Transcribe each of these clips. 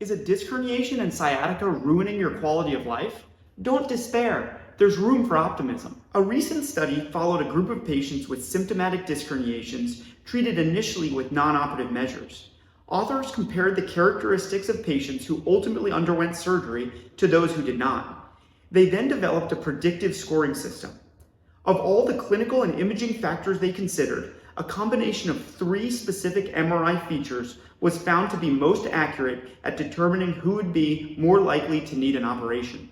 Is a disc herniation and sciatica ruining your quality of life? Don't despair. There's room for optimism. A recent study followed a group of patients with symptomatic disc herniations treated initially with non-operative measures. Authors compared the characteristics of patients who ultimately underwent surgery to those who did not. They then developed a predictive scoring system. Of all the clinical and imaging factors they considered, a combination of 3 specific MRI features was found to be most accurate at determining who would be more likely to need an operation.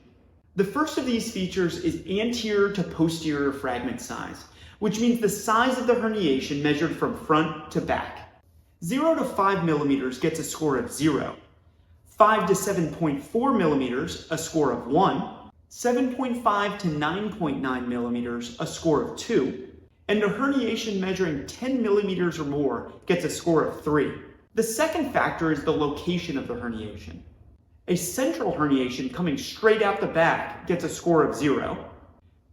The first of these features is anterior to posterior fragment size, which means the size of the herniation measured from front to back. 0 to 5 millimeters gets a score of 0, 5 to 7.4 millimeters a score of 1, 7.5 to 9.9 millimeters a score of 2, and a herniation measuring 10 millimeters or more gets a score of 3. The second factor is the location of the herniation. A central herniation coming straight out the back gets a score of 0.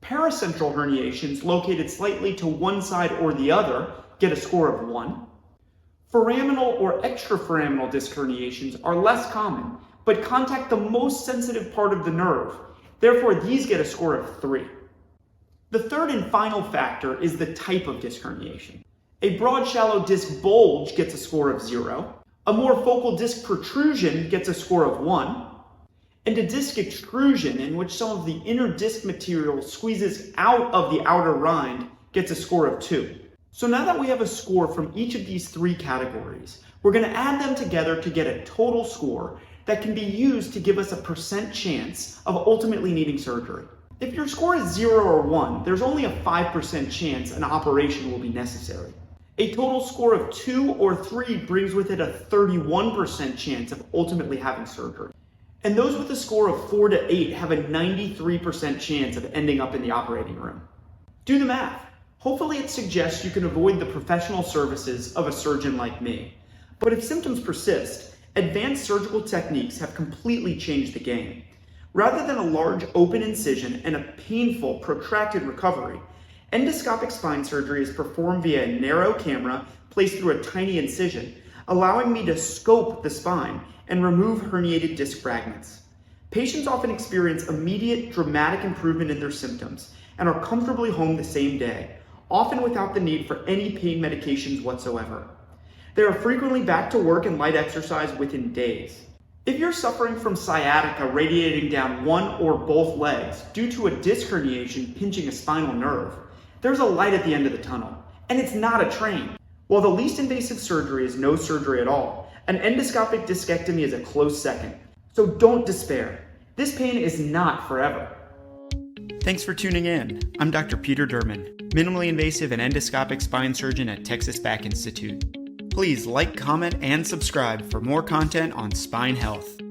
Paracentral herniations located slightly to one side or the other get a score of 1. Foraminal or extraforaminal disc herniations are less common, but contact the most sensitive part of the nerve. Therefore, these get a score of 3. The third and final factor is the type of disc herniation. A broad shallow disc bulge gets a score of 0. A more focal disc protrusion gets a score of 1. And a disc extrusion, in which some of the inner disc material squeezes out of the outer rind, gets a score of 2. So now that we have a score from each of these 3 categories, we're going to add them together to get a total score that can be used to give us a % chance of ultimately needing surgery. If your score is 0 or 1, there's only a 5% chance an operation will be necessary. A total score of 2 or 3 brings with it a 31% chance of ultimately having surgery. And those with a score of 4 to 8 have a 93% chance of ending up in the operating room. Do the math. Hopefully it suggests you can avoid the professional services of a surgeon like me. But if symptoms persist, advanced surgical techniques have completely changed the game. Rather than a large open incision and a painful, protracted recovery, endoscopic spine surgery is performed via a narrow camera placed through a tiny incision, allowing me to scope the spine and remove herniated disc fragments. Patients often experience immediate, dramatic improvement in their symptoms and are comfortably home the same day, often without the need for any pain medications whatsoever. They are frequently back to work and light exercise within days. If you're suffering from sciatica radiating down one or both legs due to a disc herniation pinching a spinal nerve, there's a light at the end of the tunnel, and it's not a train. While the least invasive surgery is no surgery at all, an endoscopic discectomy is a close second. So don't despair. This pain is not forever. Thanks for tuning in. I'm Dr. Peter Derman, minimally invasive and endoscopic spine surgeon at Texas Back Institute. Please like, comment, and subscribe for more content on spine health.